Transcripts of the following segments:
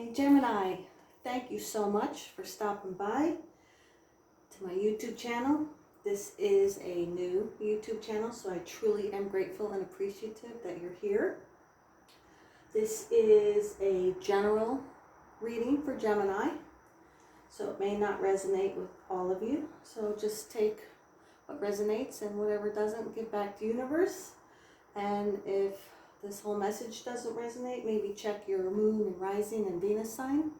Hey Gemini, thank you so much for stopping by to my YouTube channel. This is a new YouTube channel, so I truly am grateful and appreciative that you're here. This is a general reading for Gemini, so it may not resonate with all of you. So just take what resonates and whatever doesn't, give back to universe. And if this whole message doesn't resonate, maybe check your moon and rising and Venus sign.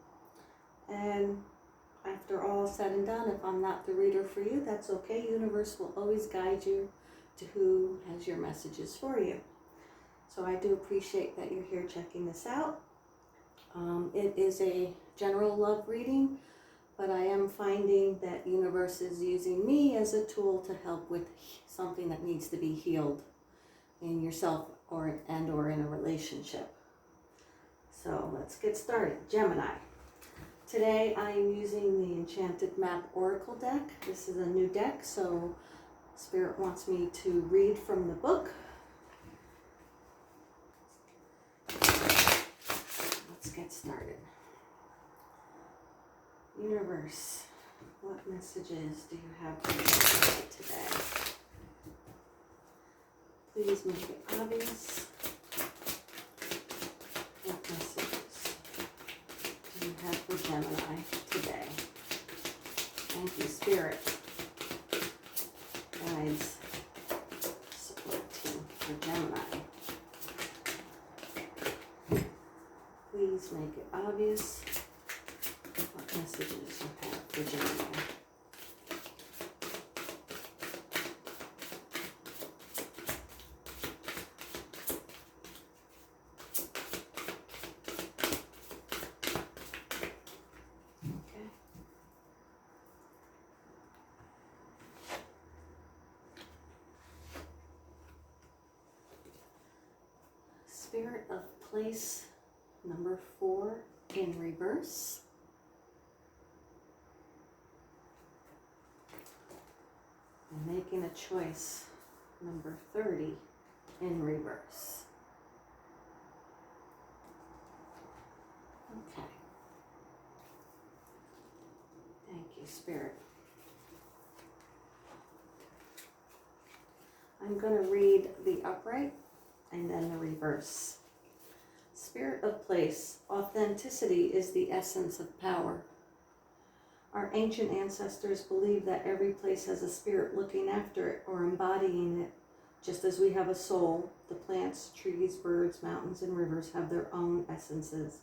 And after all said and done, if I'm not the reader for you, that's okay. Universe will always guide you to who has your messages for you. So I do appreciate that you're here checking this out. It is a general love reading, but I am finding that universe is using me as a tool to help with something that needs to be healed in yourself or in a relationship. So let's get started. Gemini. Today I am using the Enchanted Map Oracle deck. This is a new deck, so Spirit wants me to read from the book. Let's get started. Universe, what messages do you have for me today? Please make it obvious. What messages do you have for Gemini today? Thank you, Spirit, guides, support team for Gemini. Please make it obvious what messages you have for Gemini. Spirit of place number 4 in reverse. And making a choice number 30 in reverse. Okay. Thank you, Spirit. I'm going to read the upright and then the reverse. Spirit of place. Authenticity is the essence of power. Our ancient ancestors believed that every place has a spirit looking after it or embodying it. Just as we have a soul, the plants, trees, birds, mountains, and rivers have their own essences.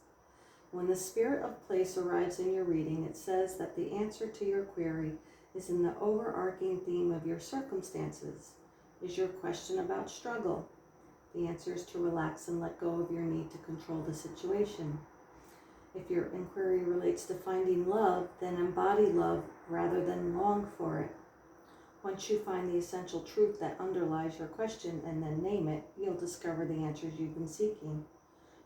When the spirit of place arrives in your reading, it says that the answer to your query is in the overarching theme of your circumstances. Is your question about struggle? The answer is to relax and let go of your need to control the situation. If your inquiry relates to finding love, then embody love rather than long for it. Once you find the essential truth that underlies your question and then name it, you'll discover the answers you've been seeking.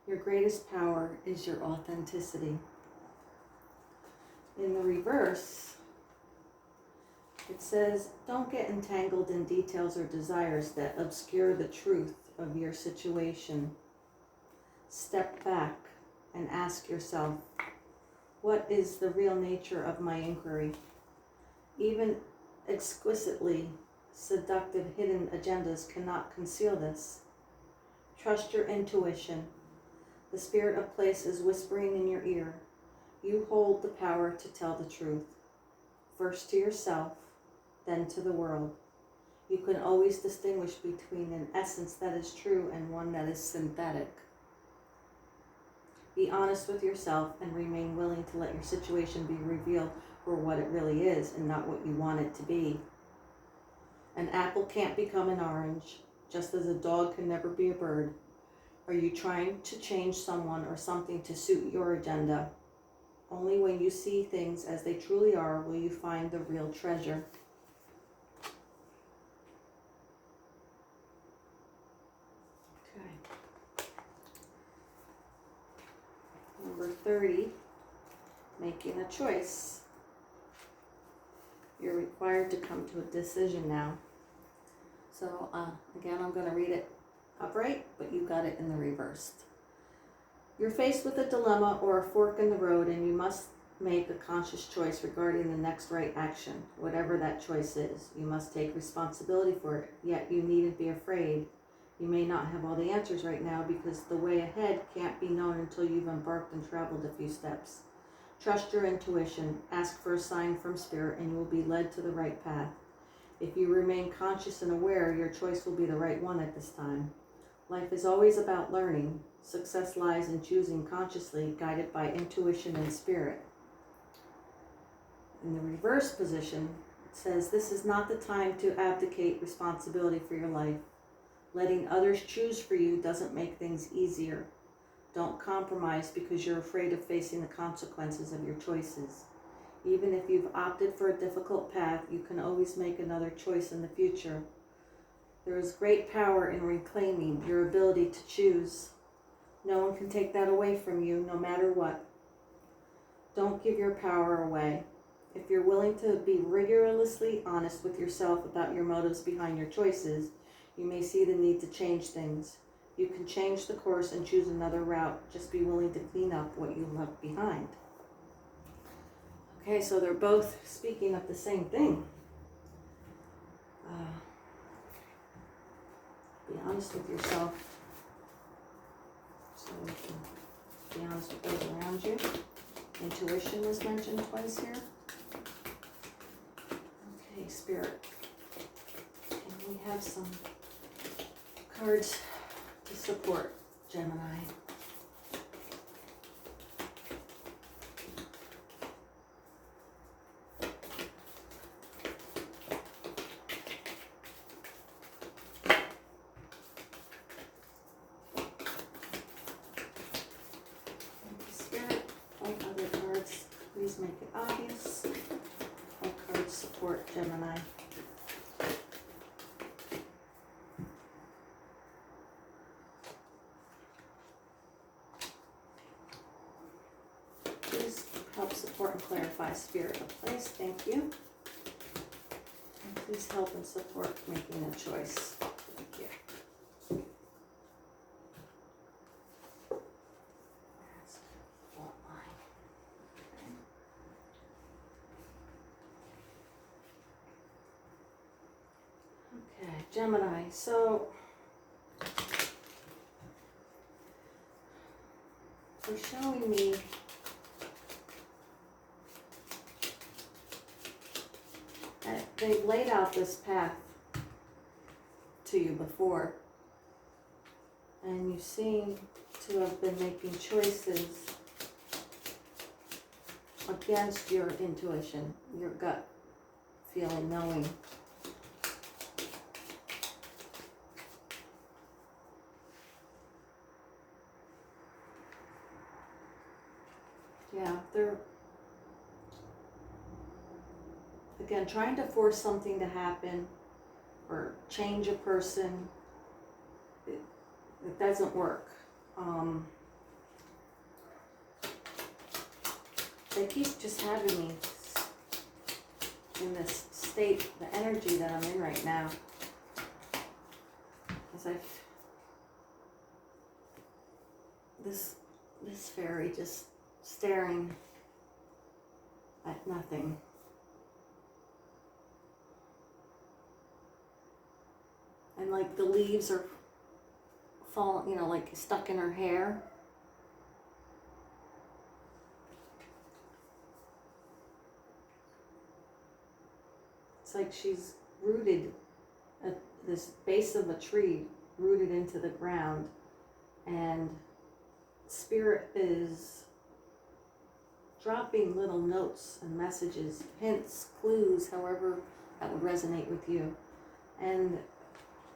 Your greatest power is your authenticity. In the reverse, it says, don't get entangled in details or desires that obscure the truth of your situation. Step back and ask yourself, what is the real nature of my inquiry? Even exquisitely seductive hidden agendas cannot conceal this. Trust your intuition. The spirit of place is whispering in your ear. You hold the power to tell the truth. First to yourself, then to the world. You can always distinguish between an essence that is true and one that is synthetic. Be honest with yourself and remain willing to let your situation be revealed for what it really is and not what you want it to be. An apple can't become an orange, just as a dog can never be a bird. Are you trying to change someone or something to suit your agenda? Only when you see things as they truly are will you find the real treasure. Number 30, making a choice. You're required to come to a decision now. So again, I'm going to read it upright, but you got it in the reversed. You're faced with a dilemma or a fork in the road, and you must make a conscious choice regarding the next right action. Whatever that choice is, you must take responsibility for it, yet you needn't be afraid. You may not have all the answers right now because the way ahead can't be known until you've embarked and traveled a few steps. Trust your intuition, ask for a sign from Spirit, and you will be led to the right path. If you remain conscious and aware, your choice will be the right one at this time. Life is always about learning. Success lies in choosing consciously, guided by intuition and spirit. In the reverse position, it says, this is not the time to abdicate responsibility for your life. Letting others choose for you doesn't make things easier. Don't compromise because you're afraid of facing the consequences of your choices. Even if you've opted for a difficult path, you can always make another choice in the future. There is great power in reclaiming your ability to choose. No one can take that away from you, no matter what. Don't give your power away. If you're willing to be rigorously honest with yourself about your motives behind your choices, you may see the need to change things. You can change the course and choose another route. Just be willing to clean up what you left behind. Okay, so they're both speaking of the same thing. Be honest with yourself. So you can be honest with those around you. Intuition is mentioned twice here. Okay, Spirit. And we have some cards to support Gemini. Please make it obvious. All cards support Gemini. Please help support and clarify Spirit of place. Thank you. And please help and support making a choice. Thank you. Gemini, so they're showing me that they've laid out this path to you before, and you seem to have been making choices against your intuition, your gut feeling, knowing. Yeah, they're, again, trying to force something to happen or change a person. It doesn't work. They keep just having me in this state, the energy that I'm in right now. As this fairy just staring at nothing. And like the leaves are falling, you know, like stuck in her hair. It's like she's rooted at this base of a tree, rooted into the ground, and Spirit is dropping little notes and messages, hints, clues, however that would resonate with you. And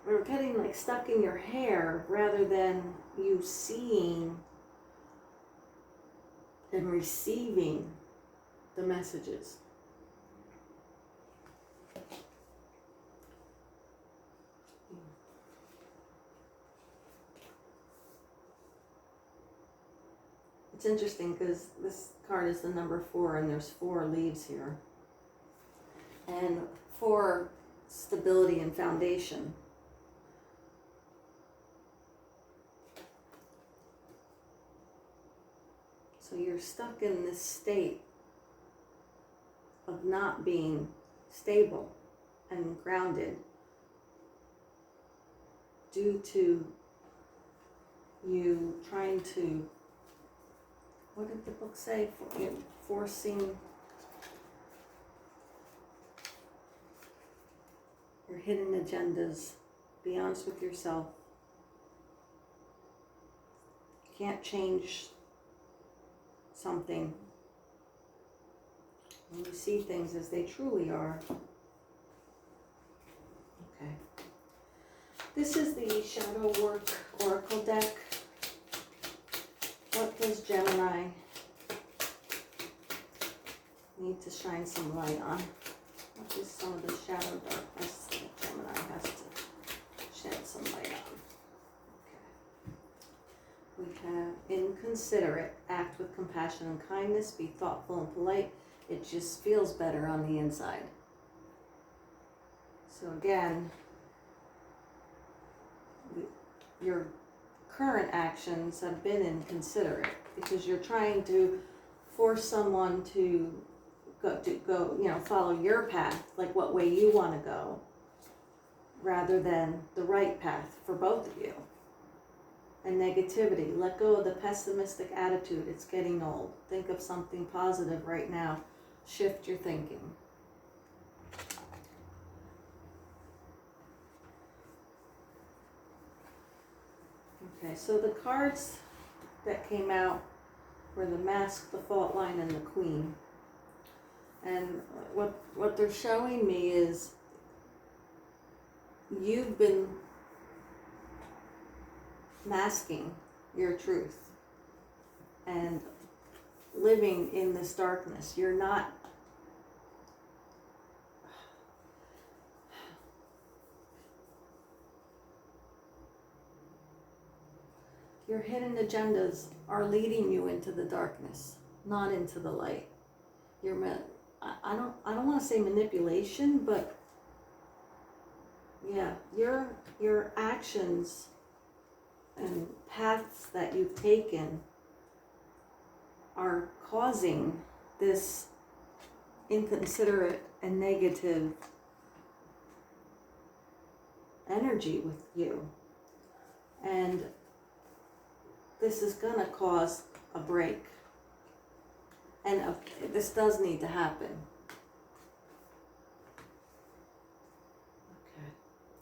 we're getting like stuck in your hair rather than you seeing and receiving the messages. It's interesting because this card is the number 4 and there's 4 leaves here. And 4, stability and foundation. So you're stuck in this state of not being stable and grounded due to you trying to, what did the book say? Forcing your hidden agendas. Be honest with yourself. You can't change something when you see things as they truly are. Okay. This is the Shadow Work Oracle deck. What does Gemini need to shine some light on? What is some of the shadow darkness that Gemini has to shed some light on? Okay. We have inconsiderate, act with compassion and kindness, be thoughtful and polite. It just feels better on the inside. So again, your current actions have been inconsiderate because you're trying to force someone to go, follow your path, like what way you want to go, rather than the right path for both of you. And negativity, let go of the pessimistic attitude. It's getting old. Think of something positive right now. Shift your thinking. Okay, so the cards that came out were the Mask, the Fault Line, and the Queen. And what they're showing me is you've been masking your truth and living in this darkness. You're not your hidden agendas are leading you into the darkness, not into the light. I don't want to say manipulation, but yeah, your actions and paths that you've taken are causing this inconsiderate and negative energy with you. And this is gonna cause a break. And this does need to happen. Okay,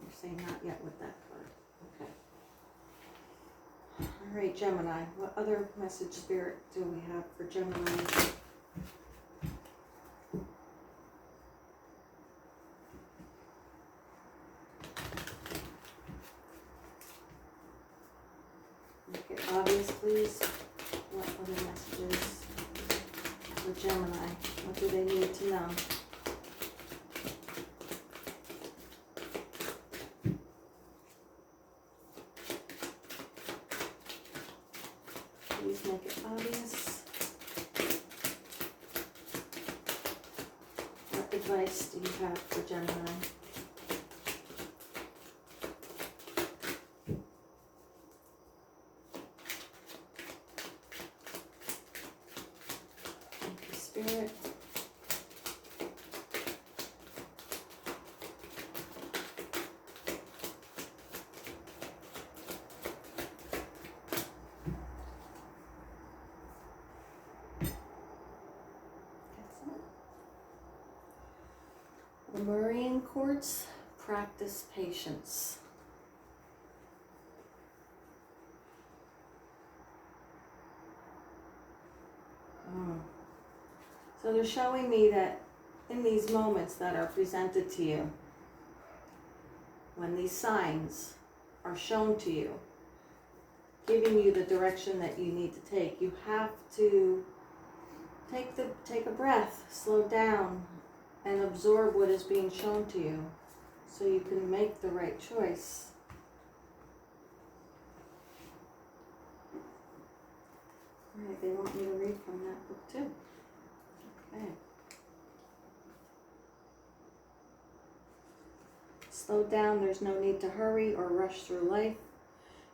you're saying not yet with that card. Okay. All right, Gemini. What other message spirit do we have for Gemini? Make it obvious, please. What other messages for Gemini? What do they need to know? Please make it obvious. What advice do you have for Gemini? Thank you, Spirit. Lemurian quartz, practice patience. So they're showing me that in these moments that are presented to you, when these signs are shown to you, giving you the direction that you need to take, you have to take a breath, slow down, and absorb what is being shown to you so you can make the right choice. All right, they want me to read from that book too. Okay. Slow down. There's no need to hurry or rush through life.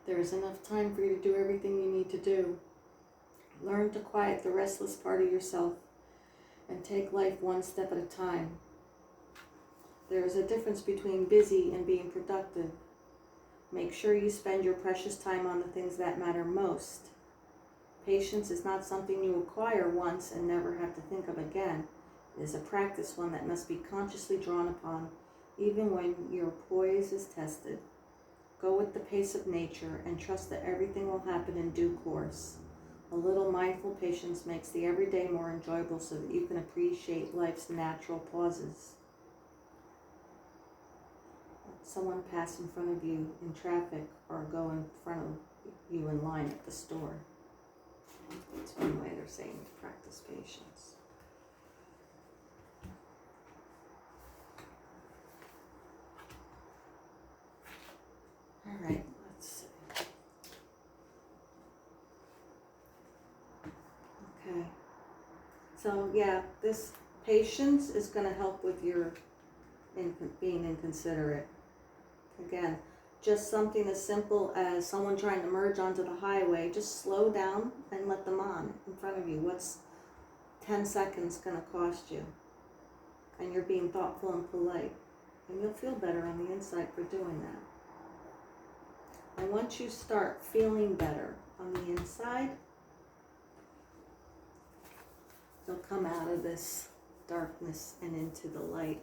There is enough time for you to do everything you need to do. Learn to quiet the restless part of yourself and take life one step at a time. There is a difference between busy and being productive. Make sure you spend your precious time on the things that matter most. Patience is not something you acquire once and never have to think of again. It is a practice, one that must be consciously drawn upon, even when your poise is tested. Go with the pace of nature and trust that everything will happen in due course. A little mindful patience makes the everyday more enjoyable so that you can appreciate life's natural pauses. Let someone pass in front of you in traffic or go in front of you in line at the store. That's one way they're saying to practice patience. All right, let's see. Okay. So yeah, this patience is going to help with your being inconsiderate. Again, just something as simple as someone trying to merge onto the highway, just slow down and let them on in front of you. What's 10 seconds going to cost you? And you're being thoughtful and polite. And you'll feel better on the inside for doing that. And once you start feeling better on the inside, you'll come out of this darkness and into the light.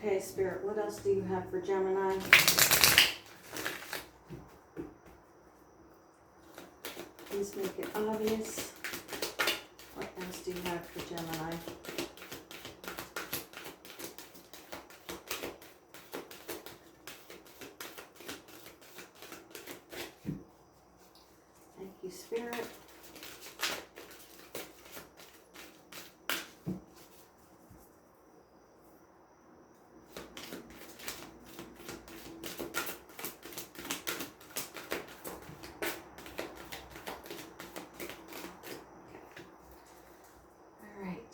Okay, Spirit, what else do you have for Gemini? Please make it obvious. What else do you have for Gemini? Thank you, Spirit.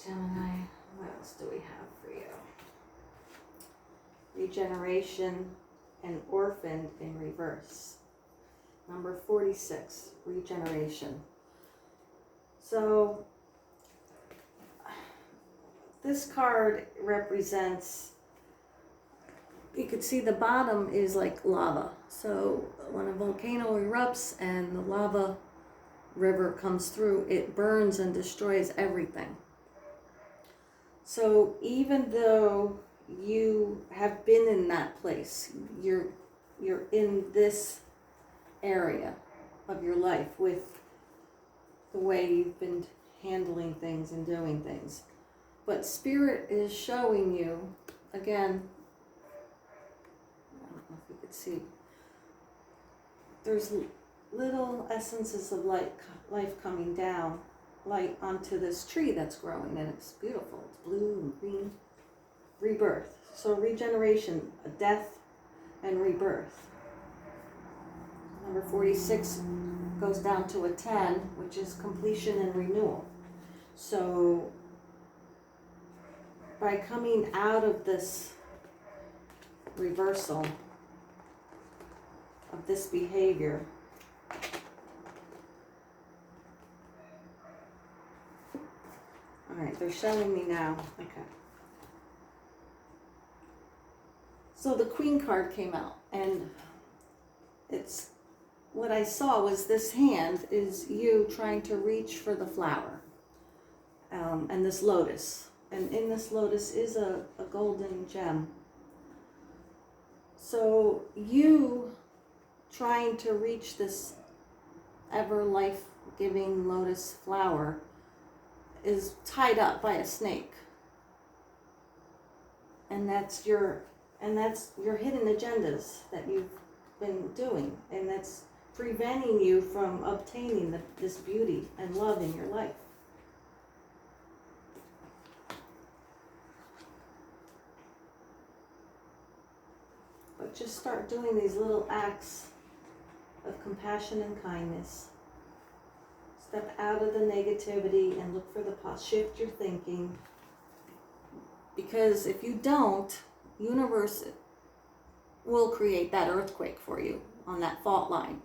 Gemini, what else do we have for you? Regeneration and orphaned in reverse. Number 46, regeneration. So this card represents, you could see the bottom is like lava. So when a volcano erupts and the lava river comes through, it burns and destroys everything. So even though you have been in that place, you're in this area of your life with the way you've been handling things and doing things. But Spirit is showing you, again, I don't know if you could see, there's little essences of life coming down, light onto this tree that's growing, and it's beautiful. It's blue and green. Rebirth. So regeneration, a death and rebirth. Number 46 goes down to a 10, which is completion and renewal. So by coming out of this reversal of this behavior, all right, they're showing me now. Okay. So the Queen card came out, and it's what I saw was this hand is you trying to reach for the flower, and this lotus. And in this lotus is a golden gem. So you trying to reach this ever life-giving lotus flower is tied up by a snake. And that's your hidden agendas that you've been doing, and that's preventing you from obtaining this beauty and love in your life. But just start doing these little acts of compassion and kindness. Step out of the negativity and look for the positive. Shift your thinking. Because if you don't, universe will create that earthquake for you on that fault line.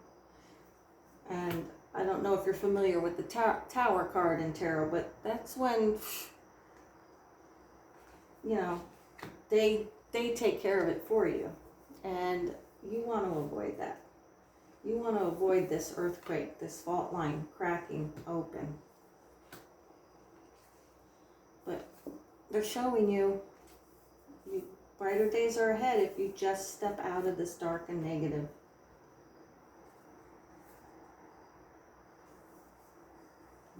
And I don't know if you're familiar with the Tower card in tarot, but that's when, you know, they take care of it for you. And you want to avoid that. You want to avoid this earthquake, this fault line cracking open. But they're showing you brighter days are ahead if you just step out of this dark and negative.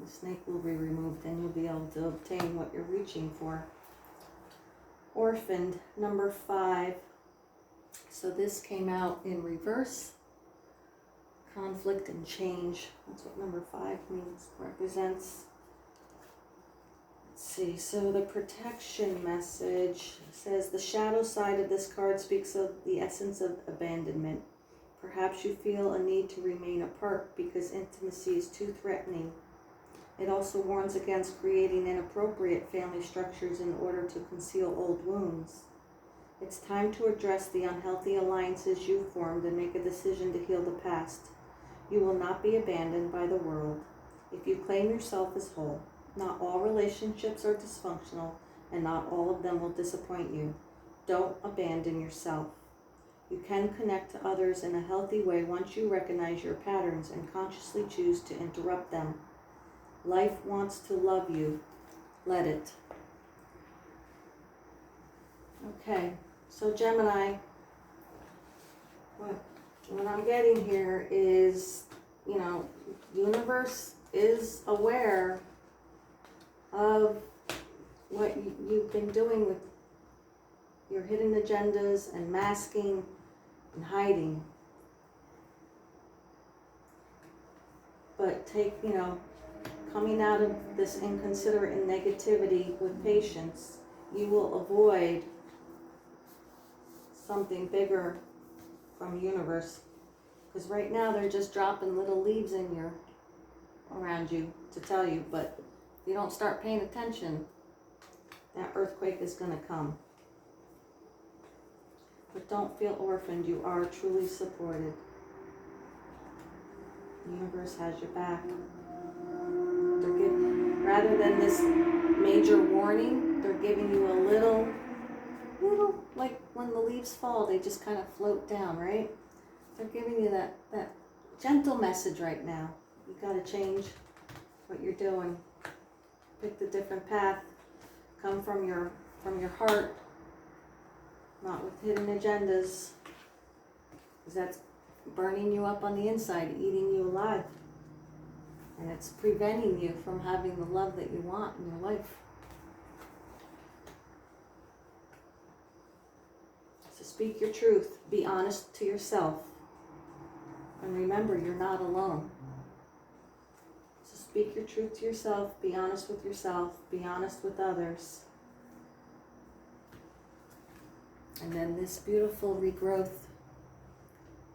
The snake will be removed and you'll be able to obtain what you're reaching for. Orphaned, number 5. So this came out in reverse. Conflict and change. That's what number 5 means, represents. Let's see, so the protection message says the shadow side of this card speaks of the essence of abandonment. Perhaps you feel a need to remain apart because intimacy is too threatening. It also warns against creating inappropriate family structures in order to conceal old wounds. It's time to address the unhealthy alliances you formed and make a decision to heal the past. You will not be abandoned by the world if you claim yourself as whole. Not all relationships are dysfunctional, and not all of them will disappoint you. Don't abandon yourself. You can connect to others in a healthy way once you recognize your patterns and consciously choose to interrupt them. Life wants to love you. Let it. Okay, so Gemini, what I'm getting here is, you know, the universe is aware of what you've been doing with your hidden agendas and masking and hiding. But coming out of this inconsiderate and negativity with patience, you will avoid something bigger from universe. Because right now they're just dropping little leaves around you to tell you, but if you don't start paying attention, that earthquake is going to come. But don't feel orphaned. You are truly supported. The universe has your back. Rather than this major warning, they're giving you a little, like when the leaves fall, they just kind of float down, right? They're giving you that gentle message right now. You got to change what you're doing. Pick the different path. Come from your heart, not with hidden agendas, because that's burning you up on the inside, eating you alive. And it's preventing you from having the love that you want in your life. So speak your truth. Be honest to yourself. And remember, you're not alone. So speak your truth to yourself. Be honest with yourself. Be honest with others. And then this beautiful regrowth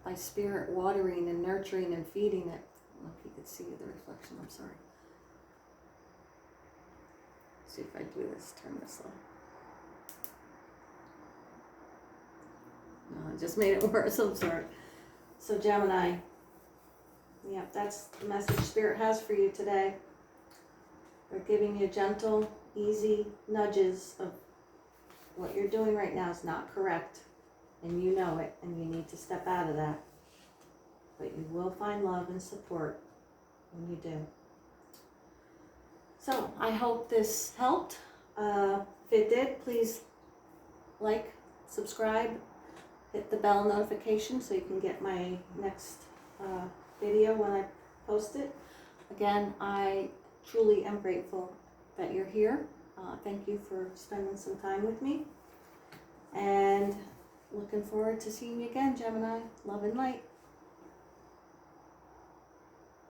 by spirit watering and nurturing and feeding it. I don't know if you could see the reflection, I'm sorry. See if I do this, turn this on. No, I just made it worse, I'm sorry. So Gemini, yeah, that's the message Spirit has for you today. They're giving you gentle, easy nudges of what you're doing right now is not correct. And you know it, and you need to step out of that. But you will find love and support when you do. So I hope this helped. If it did, please like, subscribe, hit the bell notification so you can get my next video when I post it. Again, I truly am grateful that you're here. Thank you for spending some time with me. And looking forward to seeing you again, Gemini. Love and light.